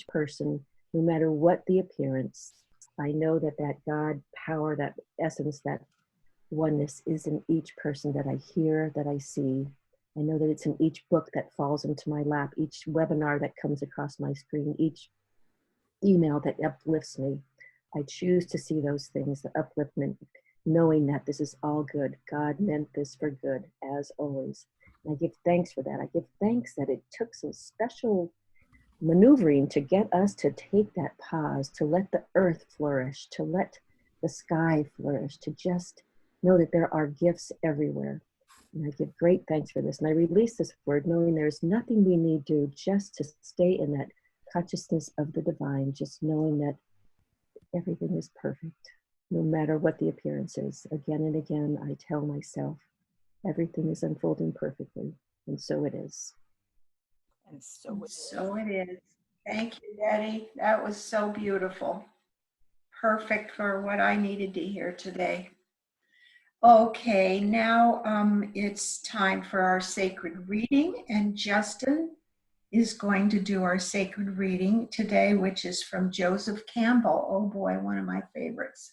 person, no matter what the appearance. I know that that God power, that essence, that oneness is in each person that I hear, that I see. I know that it's in each book that falls into my lap, each webinar that comes across my screen, each email that uplifts me. I choose to see those things, the upliftment, knowing that this is all good. God meant this for good, as always. And I give thanks for that. I give thanks that it took some special maneuvering to get us to take that pause, to let the earth flourish, to let the sky flourish, to just know that there are gifts everywhere. And I give great thanks for this. And I release this word knowing there's nothing we need to do, just to stay in that consciousness of the divine, just knowing that everything is perfect, no matter what the appearance is. Again and again, I tell myself, everything is unfolding perfectly, and so it is. And so it is. Thank you, Betty. That was so beautiful. Perfect for what I needed to hear today. Okay, now it's time for our sacred reading, and Justin is going to do our sacred reading today, which is from Joseph Campbell. Oh boy, one of my favorites.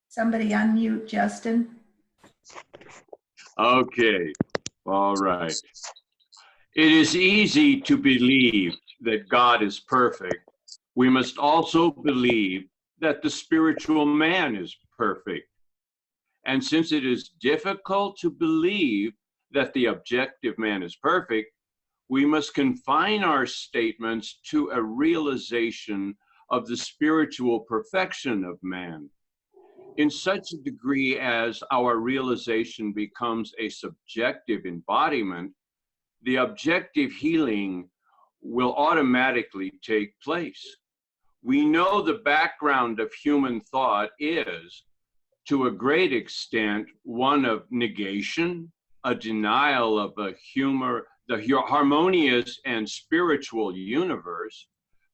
Somebody unmute Justin. Okay, all right. It is easy to believe that God is perfect. We must also believe that the spiritual man is perfect. And since it is difficult to believe that the objective man is perfect, we must confine our statements to a realization of the spiritual perfection of man. In such a degree as our realization becomes a subjective embodiment, the objective healing will automatically take place. We know the background of human thought is, to a great extent, one of negation, a denial of the harmonious and spiritual universe.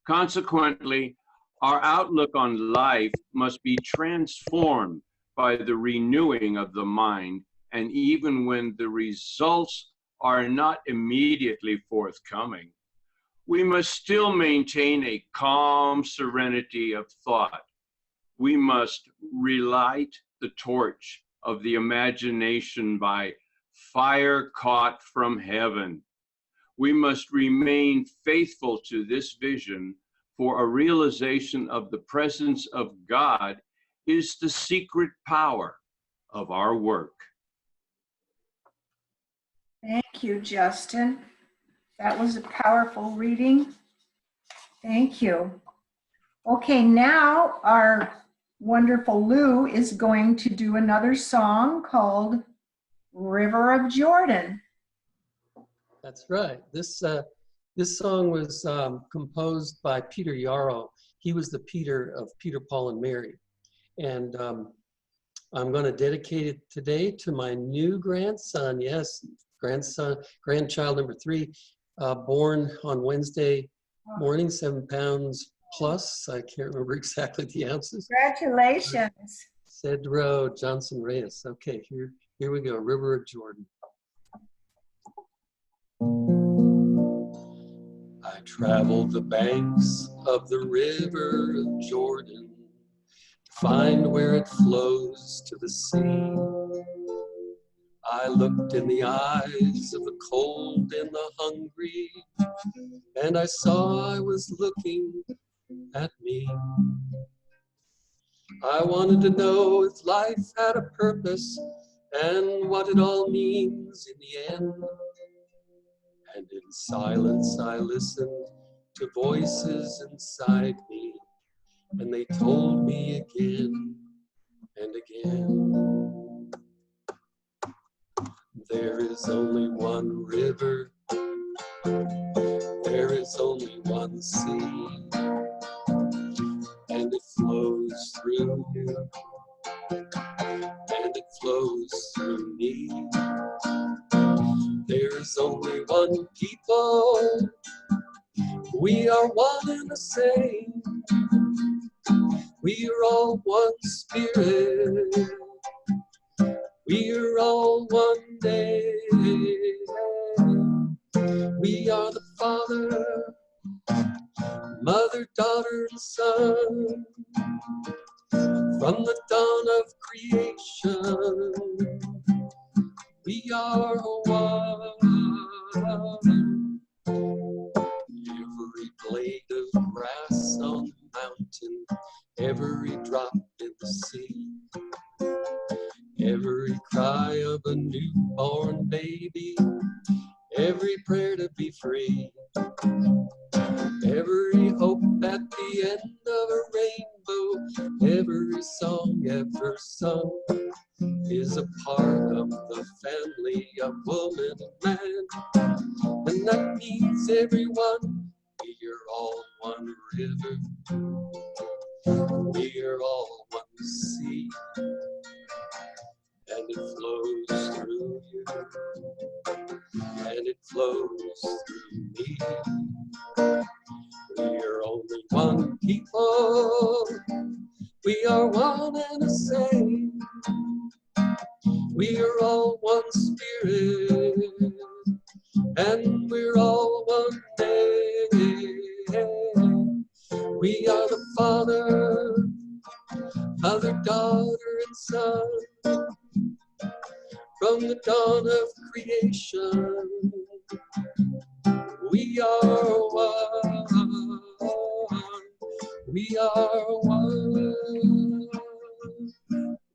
Consequently, our outlook on life must be transformed by the renewing of the mind, and even when the results are not immediately forthcoming, we must still maintain a calm serenity of thought. We must relight the torch of the imagination by fire caught from heaven. We must remain faithful to this vision, for a realization of the presence of God is the secret power of our work. Thank you, Justin. That was a powerful reading. Thank you. Okay, now our wonderful Lou is going to do another song called River of Jordan. That's right. This song was composed by Peter Yarrow. He was the Peter of Peter, Paul, and Mary. And I'm going to dedicate it today to my new grandson. Yes, grandchild number 3, born on Wednesday morning, 7 pounds plus. I can't remember exactly the ounces. Congratulations. Cedro Johnson Reyes. Okay, here we go, River of Jordan. I traveled the banks of the river of Jordan to find where it flows to the sea. I looked in the eyes of the cold and the hungry, and I saw I was looking at me. I wanted to know if life had a purpose and what it all means in the end. And in silence I listened to voices inside me, and they told me again and again, there is only one river, there is only one sea, and it flows through you, and it flows through me. There is only one people, we are one and the same. We are all one spirit, we are all one day. We are the Father, Mother, daughter, and son. From the dawn of creation, we are one. Every blade of grass on the mountain, every drop in the sea, every cry of a newborn baby, every prayer to be free, every hope at the end of a rainbow, every song ever sung is a part of the family of woman and man. And that means everyone, we are all one river, we are all one sea, and it flows through you, and it flows through me. We are only one people, we are one and the same. We are all one spirit, and we're all one name. We are the Father, Mother, daughter, and son. From the dawn of creation, we are one. We are one.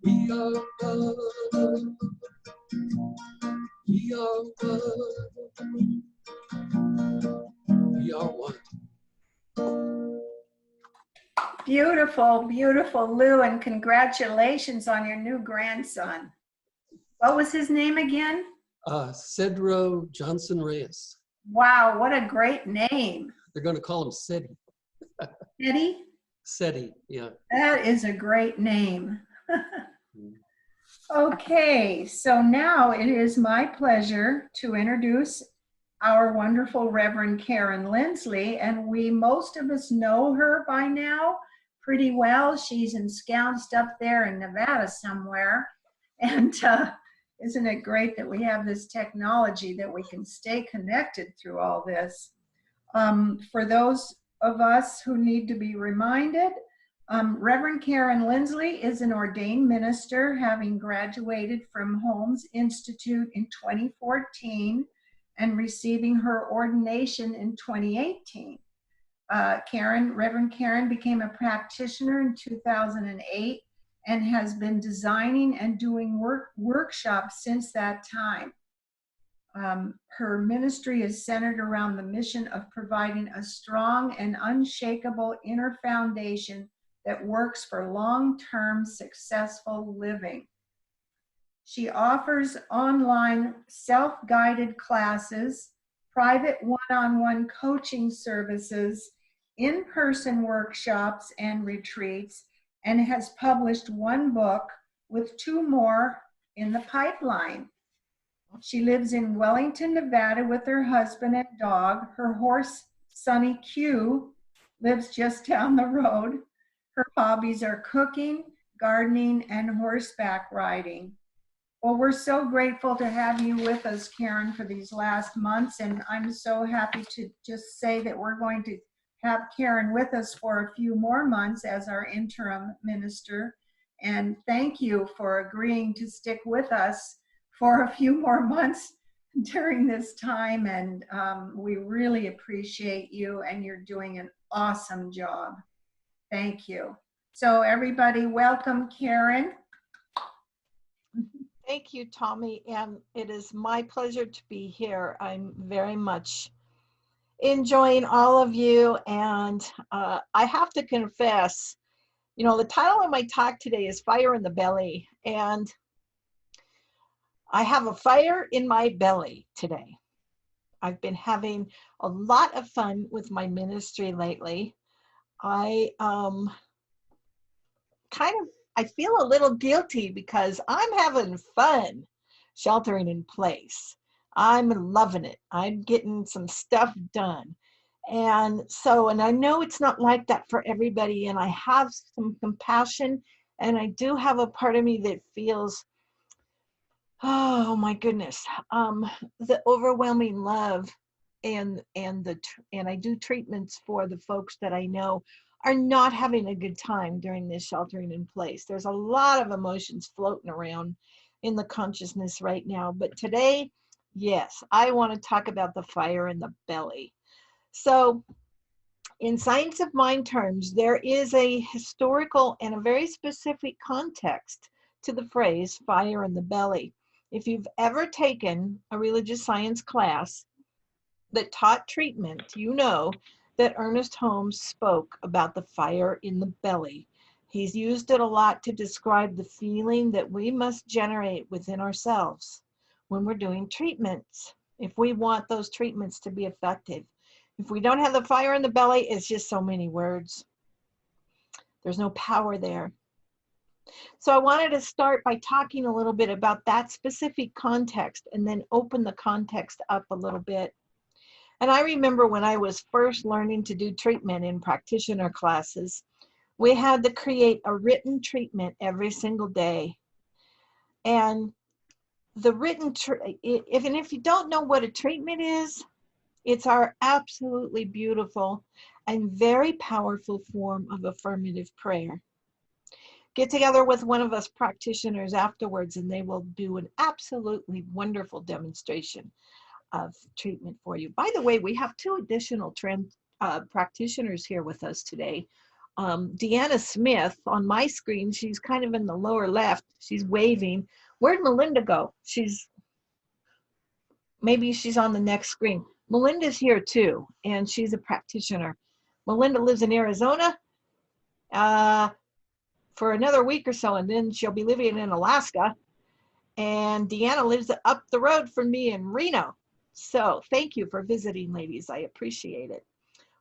We are one. We are one. We are one. Beautiful, beautiful, Lou, and congratulations on your new grandson. What was his name again? Cedro Johnson Reyes. Wow, what a great name. They're going to call him Seti. Eddie? Seti, yeah. That is a great name. Okay, so now it is my pleasure to introduce our wonderful Reverend Karen Linsley, and most of us know her by now pretty well. She's ensconced up there in Nevada somewhere, and isn't it great that we have this technology that we can stay connected through all this? For those of us who need to be reminded, Reverend Karen Linsley is an ordained minister, having graduated from Holmes Institute in 2014 and receiving her ordination in 2018. Reverend Karen became a practitioner in 2008 and has been designing and doing workshops since that time. Her ministry is centered around the mission of providing a strong and unshakable inner foundation that works for long-term successful living. She offers online self-guided classes, private one-on-one coaching services, in-person workshops and retreats, and has published one book with 2 more in the pipeline. She lives in Wellington, Nevada with her husband and dog. Her horse, Sonny Q, lives just down the road. Her hobbies are cooking, gardening, and horseback riding. Well, we're so grateful to have you with us, Karen, for these last months, and I'm so happy to just say that we're going to have Karen with us for a few more months as our interim minister. And thank you for agreeing to stick with us for a few more months during this time, and we really appreciate you, and you're doing an awesome job. Thank you. So everybody, welcome Karen. Thank you, Tommy, and it is my pleasure to be here. I'm very much enjoying all of you, and I have to confess, you know, the title of my talk today is Fire in the Belly, and I have a fire in my belly today. I've been having a lot of fun with my ministry lately. I feel a little guilty because I'm having fun sheltering in place. I'm loving it. I'm getting some stuff done. And I know it's not like that for everybody, and I have some compassion, and I do have a part of me that feels, oh my goodness, the overwhelming love and I do treatments for the folks that I know are not having a good time during this sheltering in place. There's a lot of emotions floating around in the consciousness right now. But today, yes, I want to talk about the fire in the belly. So in science of mind terms, there is a historical and a very specific context to the phrase fire in the belly. If you've ever taken a religious science class that taught treatment, you know that Ernest Holmes spoke about the fire in the belly. He's used it a lot to describe the feeling that we must generate within ourselves when we're doing treatments, if we want those treatments to be effective. If we don't have the fire in the belly, it's just so many words. There's no power there. So I wanted to start by talking a little bit about that specific context and then open the context up a little bit. And I remember when I was first learning to do treatment in practitioner classes, we had to create a written treatment every single day. And the written, if you don't know what a treatment is, it's our absolutely beautiful and very powerful form of affirmative prayer. Get together with one of us practitioners afterwards and they will do an absolutely wonderful demonstration of treatment for you. By the way, we have two additional practitioners here with us today. Deanna Smith on my screen, she's kind of in the lower left, she's waving. Where'd Melinda go? Maybe she's on the next screen. Melinda's here too, and she's a practitioner. Melinda lives in Arizona for another week or so, and then she'll be living in Alaska. And Deanna lives up the road from me in Reno. So thank you for visiting, ladies. I appreciate it.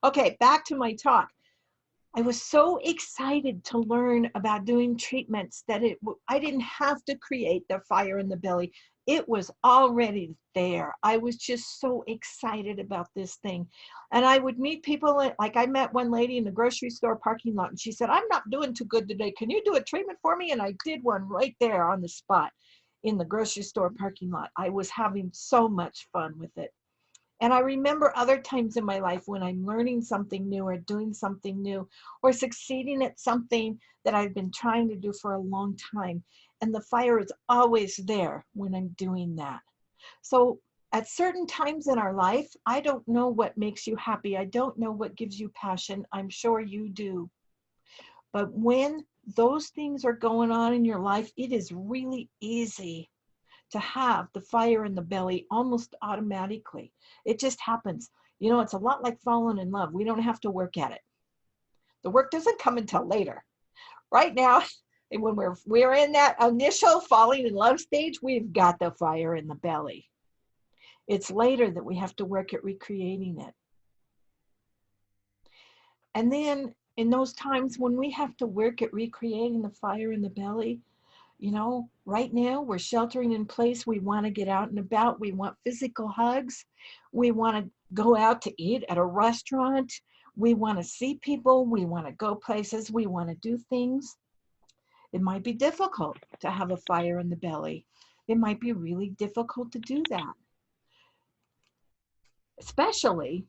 Okay, back to my talk. I was so excited to learn about doing treatments that I didn't have to create the fire in the belly. It was already there. I was just so excited about this thing. And I would meet people, like I met one lady in the grocery store parking lot, and she said, I'm not doing too good today. Can you do a treatment for me? And I did one right there on the spot in the grocery store parking lot. I was having so much fun with it. And I remember other times in my life when I'm learning something new or doing something new or succeeding at something that I've been trying to do for a long time. And the fire is always there when I'm doing that. So at certain times in our life, I don't know what makes you happy. I don't know what gives you passion. I'm sure you do. But when those things are going on in your life, it is really easy to have the fire in the belly almost automatically. It just happens. You know, it's a lot like falling in love. We don't have to work at it. The work doesn't come until later. Right now, when we're in that initial falling in love stage, we've got the fire in the belly. It's later that we have to work at recreating it. And then in those times when we have to work at recreating the fire in the belly, you know, right now we're sheltering in place. We want to get out and about. We want physical hugs. We want to go out to eat at a restaurant. We want to see people. We want to go places. We want to do things. It might be difficult to have a fire in the belly. It might be really difficult to do that. Especially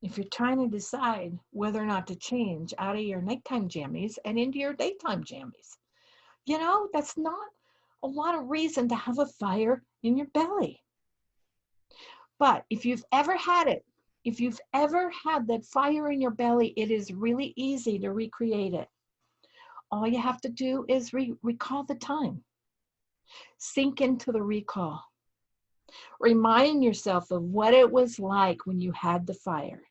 if you're trying to decide whether or not to change out of your nighttime jammies and into your daytime jammies. You know, that's not a lot of reason to have a fire in your belly. But if you've ever had it, if you've ever had that fire in your belly, it is really easy to recreate it. All you have to do is recall the time. Sink into the recall. Remind yourself of what it was like when you had the fire.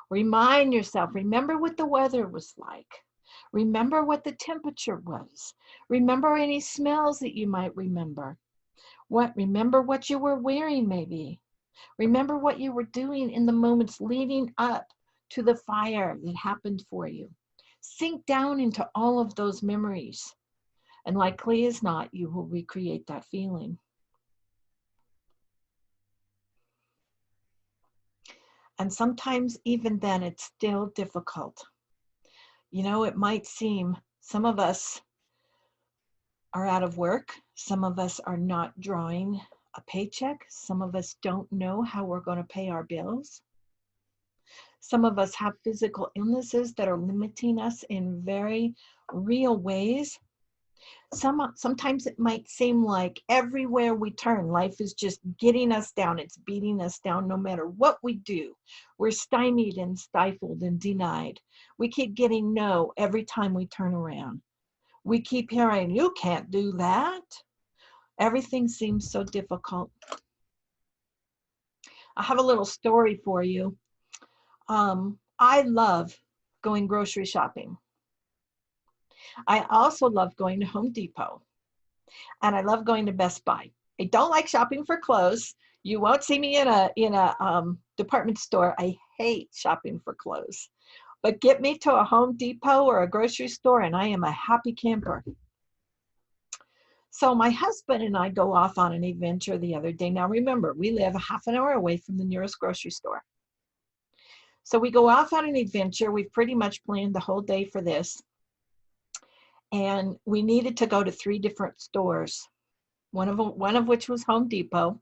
Remind yourself, remember what the weather was like. Remember what the temperature was. Remember any smells that you might remember. Remember what you were wearing maybe. Remember what you were doing in the moments leading up to the fire that happened for you. Sink down into all of those memories. And likely as not, you will recreate that feeling. And sometimes even then, it's still difficult. You know, it might seem some of us are out of work. Some of us are not drawing a paycheck. Some of us don't know how we're going to pay our bills. Some of us have physical illnesses that are limiting us in very real ways. Sometimes it might seem like everywhere we turn, life is just getting us down. It's beating us down no matter what we do. We're stymied and stifled and denied. We keep getting no every time we turn around. We keep hearing, you can't do that. Everything seems so difficult. I have a little story for you. I love going grocery shopping. I also love going to Home Depot, and I love going to Best Buy. I don't like shopping for clothes. You won't see me in a department store. I hate shopping for clothes. But get me to a Home Depot or a grocery store, and I am a happy camper. So my husband and I go off on an adventure the other day. Now remember, we live a half an hour away from the nearest grocery store. So we go off on an adventure. We've pretty much planned the whole day for this. And we needed to go to 3 different stores, one of which was Home Depot,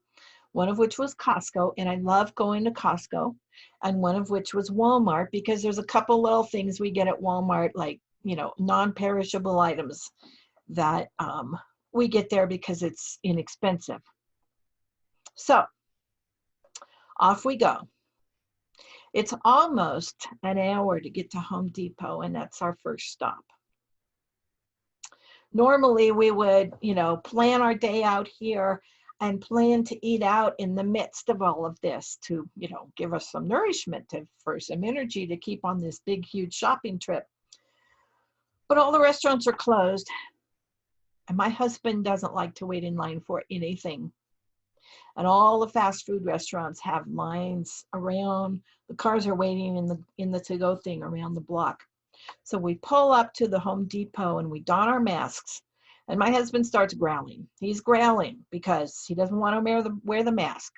one of which was Costco, and I love going to Costco, and one of which was Walmart, because there's a couple little things we get at Walmart, like, you know, non-perishable items that we get there because it's inexpensive. So off we go. It's almost an hour to get to Home Depot, and that's our first stop. Normally we would, you know, plan our day out here and plan to eat out in the midst of all of this to, you know, give us some nourishment, for some energy to keep on this big, huge shopping trip. But all the restaurants are closed, and my husband doesn't like to wait in line for anything. And all the fast food restaurants have lines around. The cars are waiting in the to-go thing around the block. So we pull up to the Home Depot and we don our masks. And my husband starts growling. He's growling because he doesn't want to wear the mask.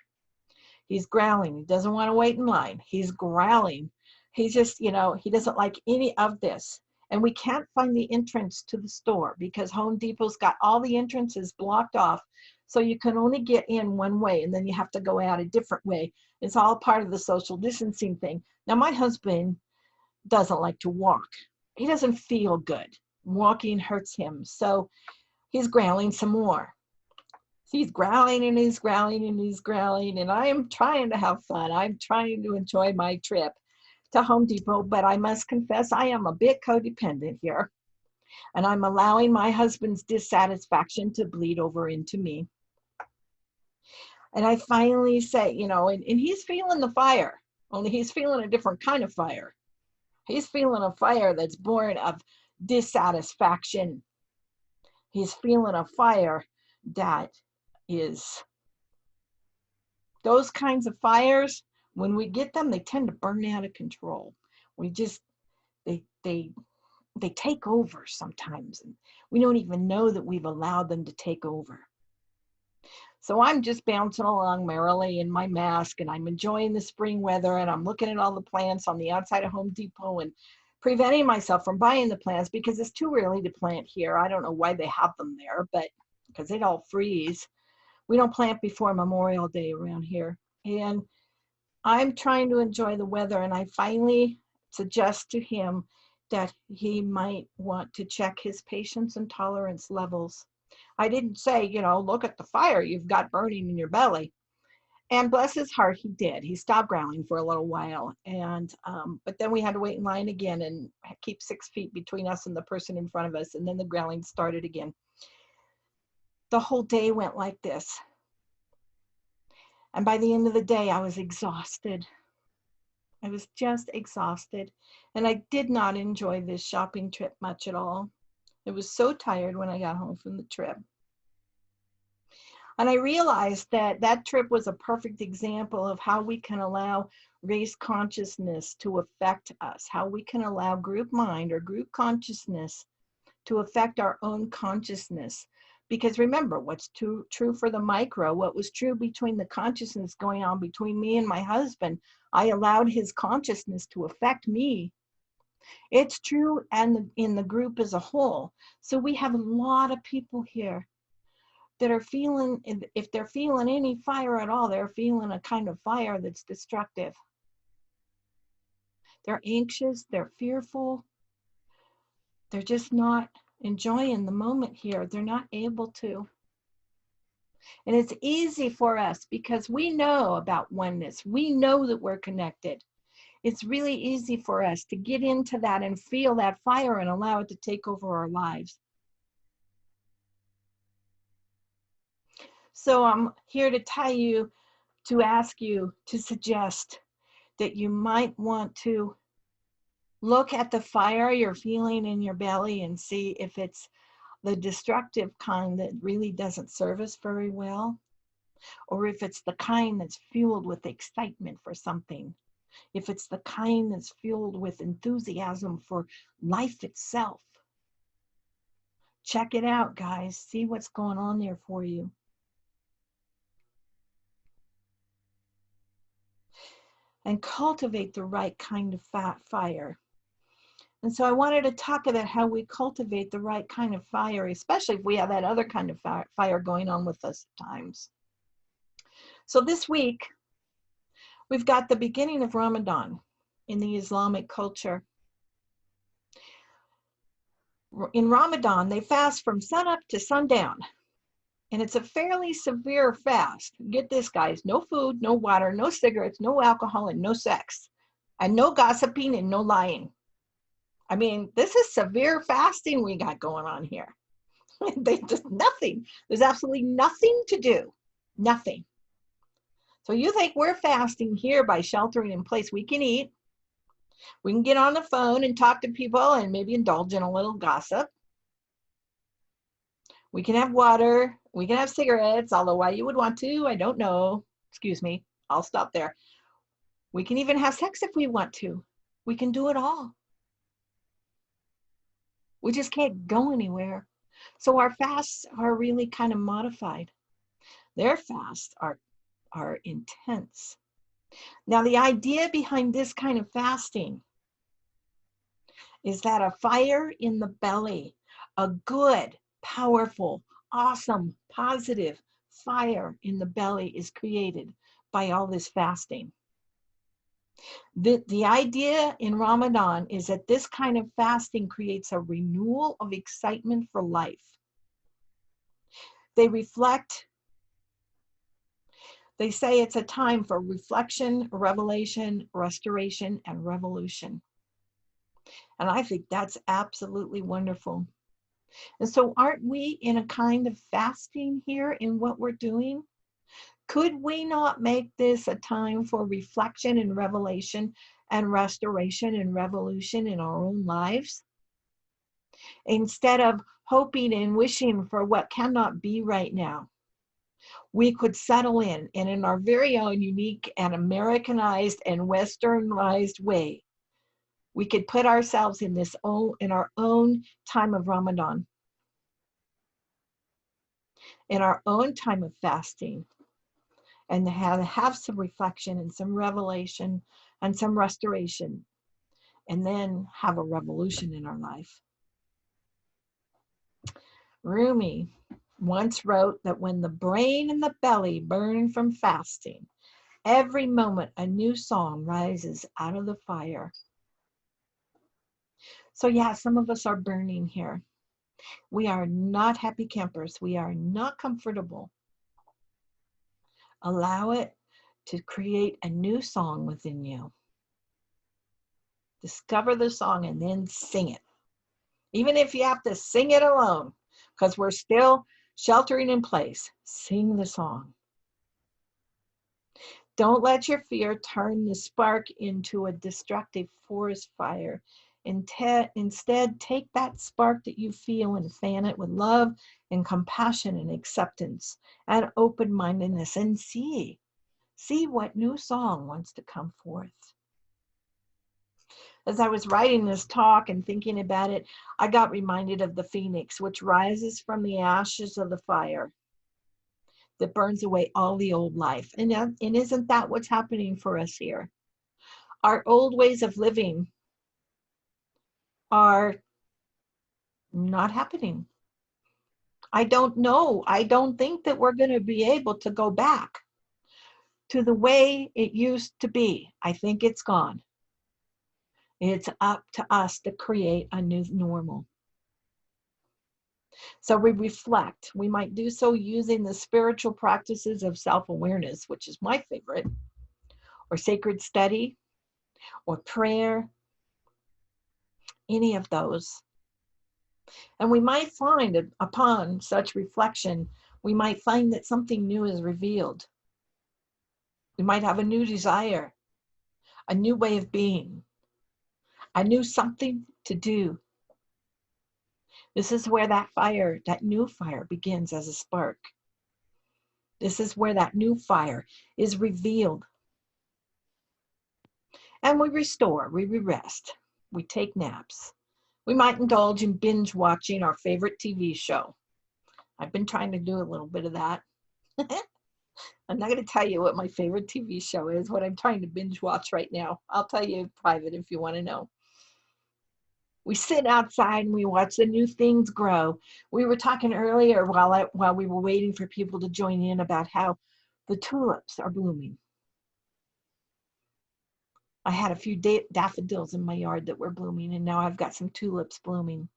He's growling. He doesn't want to wait in line. He's growling. He's just, you know, he doesn't like any of this. And we can't find the entrance to the store because Home Depot's got all the entrances blocked off. So you can only get in one way, and then you have to go out a different way. It's all part of the social distancing thing. Now, my husband doesn't like to walk. He doesn't feel good. Walking hurts him. So he's growling some more. He's growling and he's growling and he's growling, and I am trying to have fun. I'm trying to enjoy my trip to Home Depot, but I must confess I am a bit codependent here, and I'm allowing my husband's dissatisfaction to bleed over into me. And I finally say, you know, and he's feeling the fire, only he's feeling a different kind of fire. He's feeling a fire that's born of dissatisfaction. He's feeling a fire that is, those kinds of fires, when we get them, they tend to burn out of control. We just, they take over sometimes, and we don't even know that we've allowed them to take over. So I'm just bouncing along merrily in my mask, and I'm enjoying the spring weather, and I'm looking at all the plants on the outside of Home Depot and preventing myself from buying the plants because it's too early to plant here. I don't know why they have them there, but because they'd all freeze. We don't plant before Memorial Day around here. And I'm trying to enjoy the weather, and I finally suggest to him that he might want to check his patience and tolerance levels. I didn't say, you know, look at the fire you've got burning in your belly. And bless his heart, he did. He stopped growling for a little while. And but then we had to wait in line again and keep 6 feet between us and the person in front of us. And then the growling started again. The whole day went like this. And by the end of the day, I was exhausted. I was just exhausted. And I did not enjoy this shopping trip much at all. I was so tired when I got home from the trip. And I realized that that trip was a perfect example of how we can allow race consciousness to affect us, how we can allow group mind or group consciousness to affect our own consciousness. Because remember, what's true for the micro, what was true between the consciousness going on between me and my husband, I allowed his consciousness to affect me. It's true and in the group as a whole. So we have a lot of people here that are feeling, if they're feeling any fire at all, they're feeling a kind of fire that's destructive. They're anxious, they're fearful, they're just not enjoying the moment here. They're not able to. And it's easy for us because we know about oneness. We know that we're connected. It's really easy for us to get into that and feel that fire and allow it to take over our lives. So I'm here to tell you, to ask you, to suggest that you might want to look at the fire you're feeling in your belly and see if it's the destructive kind that really doesn't serve us very well, or if it's the kind that's fueled with excitement for something, if it's the kind that's fueled with enthusiasm for life itself. Check it out, guys. See what's going on there for you. And cultivate the right kind of fire. And so I wanted to talk about how we cultivate the right kind of fire, especially if we have that other kind of fire going on with us at times. So this week, we've got the beginning of Ramadan in the Islamic culture. In Ramadan, they fast from sunup to sundown. And it's a fairly severe fast. Get this, guys, no food, no water, no cigarettes, no alcohol, and no sex. And no gossiping and no lying. I mean, this is severe fasting we got going on here. They just nothing. There's absolutely nothing to do. Nothing. So you think we're fasting here by sheltering in place. We can eat. We can get on the phone and talk to people and maybe indulge in a little gossip. We can have water. We can have cigarettes, although why you would want to, I don't know. Excuse me. I'll stop there. We can even have sex if we want to. We can do it all. We just can't go anywhere. So our fasts are really kind of modified. Their fasts are intense. Now, the idea behind this kind of fasting is that a fire in the belly, a good, powerful, awesome, positive fire in the belly is created by all this fasting. The idea in Ramadan is that this kind of fasting creates a renewal of excitement for life. They reflect, they say it's a time for reflection, revelation, restoration, and revolution. And I think that's absolutely wonderful. And so aren't we in a kind of fasting here in what we're doing? Could we not make this a time for reflection and revelation and restoration and revolution in our own lives? Instead of hoping and wishing for what cannot be right now, we could settle in and in our very own unique and Americanized and Westernized way, we could put ourselves in our own time of Ramadan, in our own time of fasting, and have some reflection and some revelation and some restoration, and then have a revolution in our life. Rumi once wrote that when the brain and the belly burn from fasting, every moment a new song rises out of the fire. So yeah, some of us are burning here. We are not happy campers. We are not comfortable. Allow it to create a new song within you. Discover the song and then sing it. Even if you have to sing it alone, because we're still sheltering in place, sing the song. Don't let your fear turn the spark into a destructive forest fire. Instead, take that spark that you feel and fan it with love and compassion and acceptance and open-mindedness, and see what new song wants to come forth. As I was writing this talk and thinking about it, I got reminded of the phoenix, which rises from the ashes of the fire that burns away all the old life. And isn't that what's happening for us here? Our old ways of living are not happening. I don't know. I don't think that we're going to be able to go back to the way it used to be. I think it's gone. It's up to us to create a new normal. So we reflect. We might do so using the spiritual practices of self-awareness, which is my favorite, or sacred study, or prayer, any of those. And we might find that upon such reflection, we might find that something new is revealed. We might have a new desire, a new way of being, a new something to do. This is where that fire, that new fire, begins as a spark. This is where that new fire is revealed. And we restore, we rest, we take naps. We might indulge in binge watching our favorite TV show. I've been trying to do a little bit of that. I'm not going to tell you what my favorite TV show is, what I'm trying to binge watch right now. I'll tell you in private if you want to know. We sit outside and we watch the new things grow. We were talking earlier while we were waiting for people to join in about how the tulips are blooming. I had a few daffodils in my yard that were blooming, and now I've got some tulips blooming.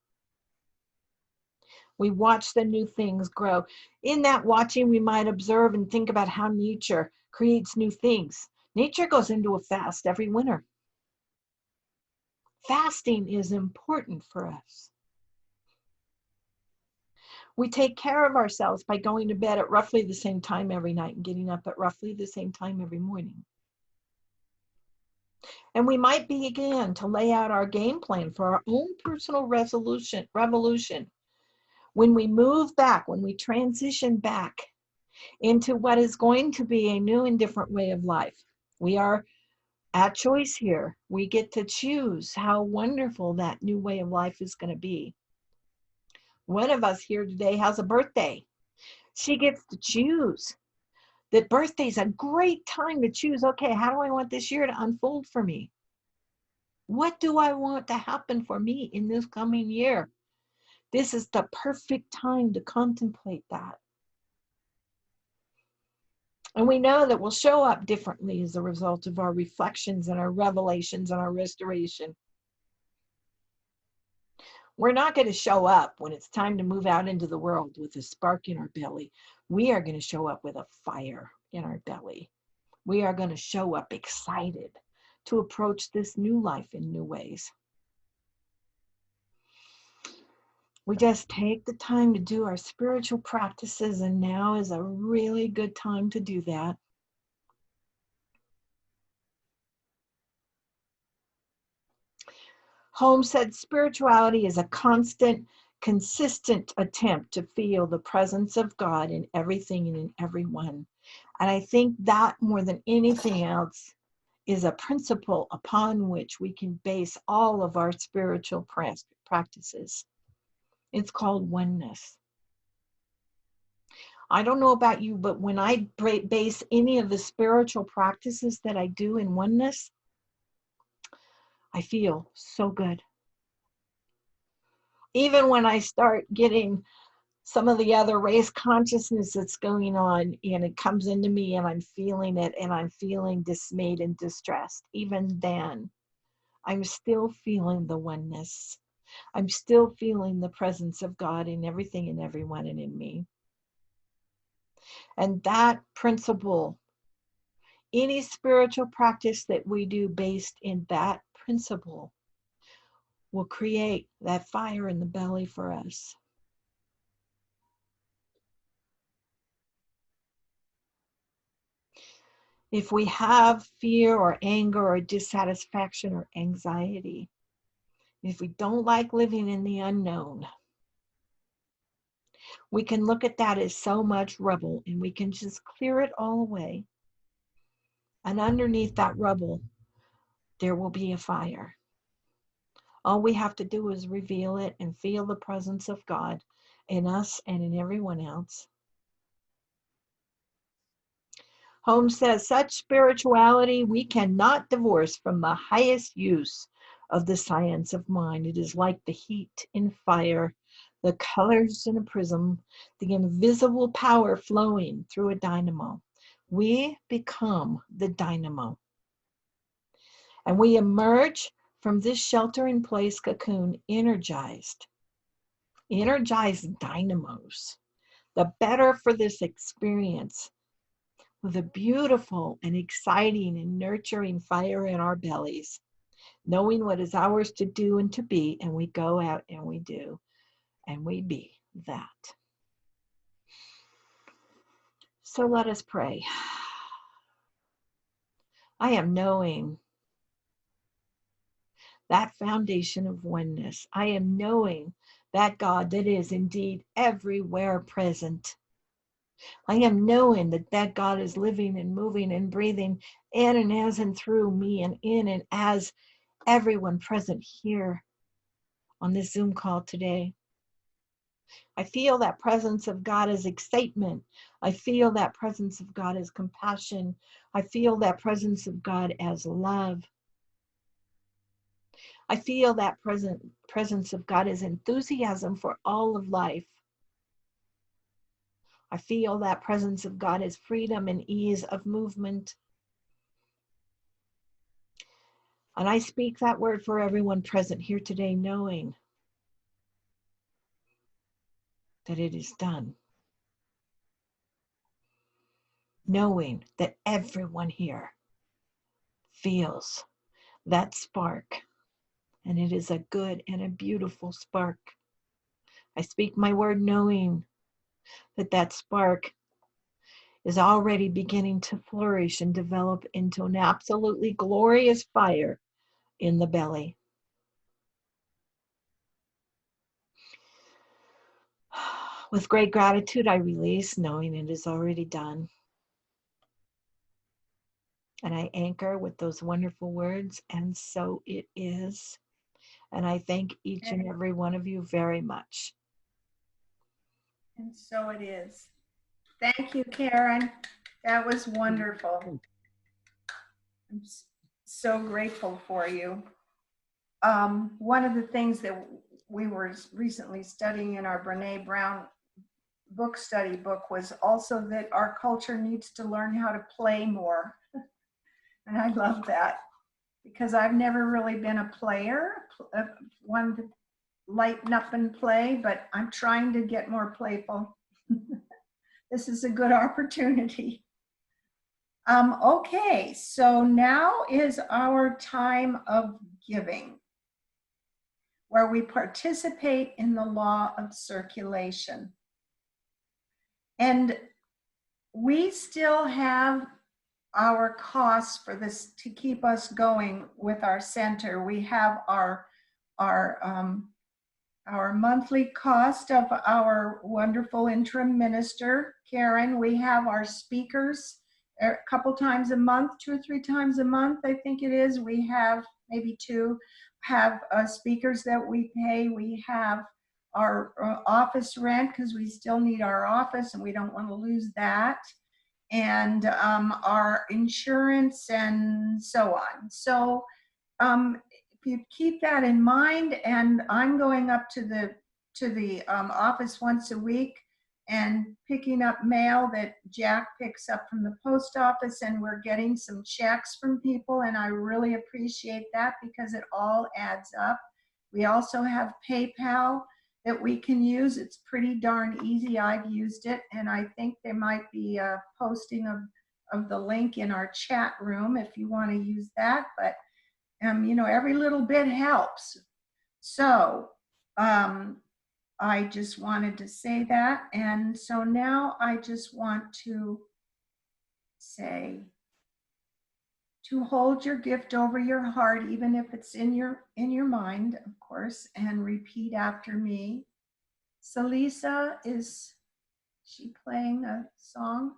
We watch the new things grow. In that watching, we might observe and think about how nature creates new things. Nature goes into a fast every winter. Fasting is important for us. We take care of ourselves by going to bed at roughly the same time every night and getting up at roughly the same time every morning. And we might begin to lay out our game plan for our own personal revolution. When we move back, when we transition back into what is going to be a new and different way of life. We are at choice here. We get to choose how wonderful that new way of life is going to be. One of us here today has a birthday. She gets to choose. That birthday's a great time to choose, okay, how do I want this year to unfold for me? What do I want to happen for me in this coming year? This is the perfect time to contemplate that. And we know that we'll show up differently as a result of our reflections and our revelations and our restoration. We're not going to show up when it's time to move out into the world with a spark in our belly. We are going to show up with a fire in our belly. We are going to show up excited to approach this new life in new ways. We just take the time to do our spiritual practices, and now is a really good time to do that. Holmes said spirituality is a constant, consistent attempt to feel the presence of God in everything and in everyone. And I think that more than anything else is a principle upon which we can base all of our spiritual practices. It's called oneness. I don't know about you, but when I base any of the spiritual practices that I do in oneness, I feel so good. Even when I start getting some of the other race consciousness that's going on and it comes into me and I'm feeling it and I'm feeling dismayed and distressed, even then, I'm still feeling the oneness. I'm still feeling the presence of God in everything and everyone and in me. And that principle, any spiritual practice that we do based in that principle will create that fire in the belly for us. If we have fear or anger or dissatisfaction or anxiety, if we don't like living in the unknown, we can look at that as so much rubble and we can just clear it all away. And underneath that rubble, there will be a fire. All we have to do is reveal it and feel the presence of God in us and in everyone else. Holmes says, such spirituality we cannot divorce from the highest use of the science of mind. It is like the heat in fire, the colors in a prism, the invisible power flowing through a dynamo. We become the dynamo. And we emerge from this shelter-in-place cocoon energized dynamos, the better for this experience, with a beautiful and exciting and nurturing fire in our bellies, knowing what is ours to do and to be, and we go out and we do, and we be that. So let us pray. I am knowing that foundation of oneness. I am knowing that God that is indeed everywhere present. I am knowing that that God is living and moving and breathing in and as and through me and in and as everyone present here on this Zoom call today. I feel that presence of God as excitement. I feel that presence of God as compassion. I feel that presence of God as love. I feel that presence of God as enthusiasm for all of life. I feel that presence of God as freedom and ease of movement. And I speak that word for everyone present here today, knowing that it is done. Knowing that everyone here feels that spark, and it is a good and a beautiful spark. I speak my word knowing that that spark is already beginning to flourish and develop into an absolutely glorious fire in the belly. With great gratitude, I release, knowing it is already done. And I anchor with those wonderful words, and so it is. And I thank each and every one of you very much. And so it is. Thank you, Karen. That was wonderful. I'm so grateful for you. One of the things that we were recently studying in our Brene Brown book study book was also that our culture needs to learn how to play more. And I love that because I've never really been a player, one to lighten up and play, but I'm trying to get more playful. This is a good opportunity. Okay, so now is our time of giving, where we participate in the law of circulation. And we still have our costs for this to keep us going with our center. We have our monthly cost of our wonderful interim minister, Karen. We have our speakers a couple times a month, 2 or 3 times a month, I think it is. We have maybe 2, have speakers that we pay. We have our office rent because we still need our office and we don't want to lose that. And our insurance and so on. So if you keep that in mind, and I'm going up to the office once a week and picking up mail that Jack picks up from the post office, and we're getting some checks from people, and I really appreciate that because it all adds up. We also have PayPal that we can use. It's pretty darn easy. I've used it, and I think there might be a posting of the link in our chat room if you want to use that. But you know, every little bit helps. So I just wanted to say that. And so now I just want to say to hold your gift over your heart, even if it's in your mind, of course, and repeat after me. Salisa, is she playing a song?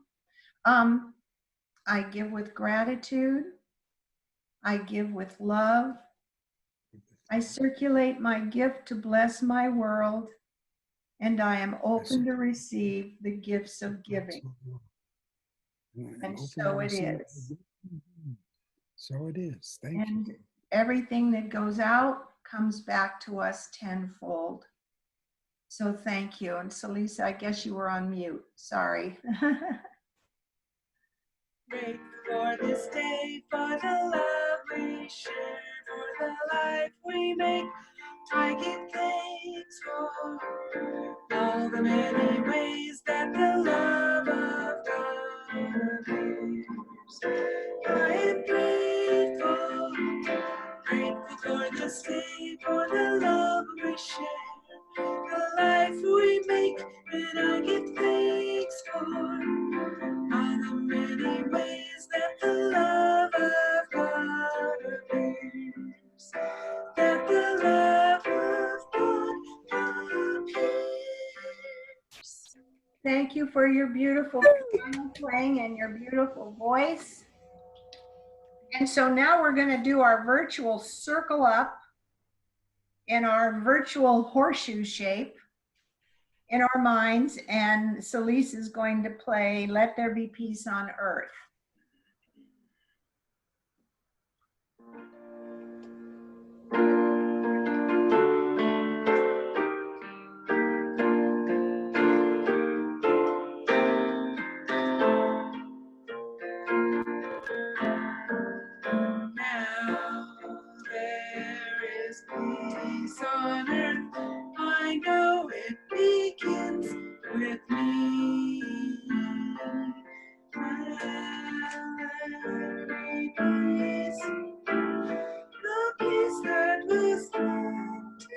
I give with gratitude. I give with love. I circulate my gift to bless my world, and I am open to receive the gifts of giving. And so it is. So it is. Thank you. And everything that goes out comes back to us tenfold. So thank you. And Salisa, I guess you were on mute. Sorry. Grateful for this day, for the love we share, for the life we make. I give thanks for all the many ways that the love of God appears. I am grateful, grateful for this day, for the love we share, the life we make, and I give thanks for all the many ways that the love of God appears, that the love of God appears. Thank you for your beautiful piano playing and your beautiful voice. And so now we're going to do our virtual circle up in our virtual horseshoe shape in our minds, and Celise is going to play Let There Be Peace on Earth. Now there is peace on earth. I know it begins with me. Let there be peace, the peace that was meant to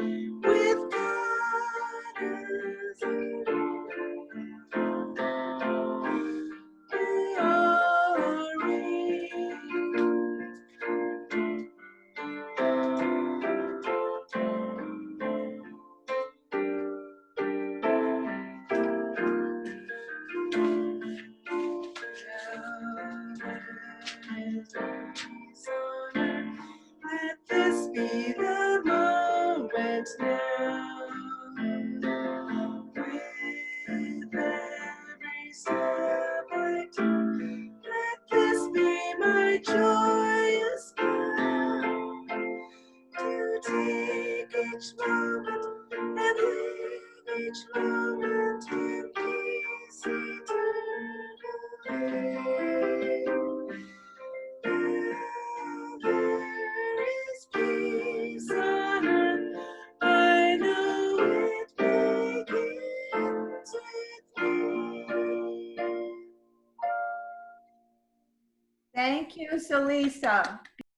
be with God as we all are in. Let this be the moment now. With every step I take, let this be my joyous path. To take each moment and live each moment in peace eternally. There is peace on earth. I know it begins with me. Thank you, Salisa.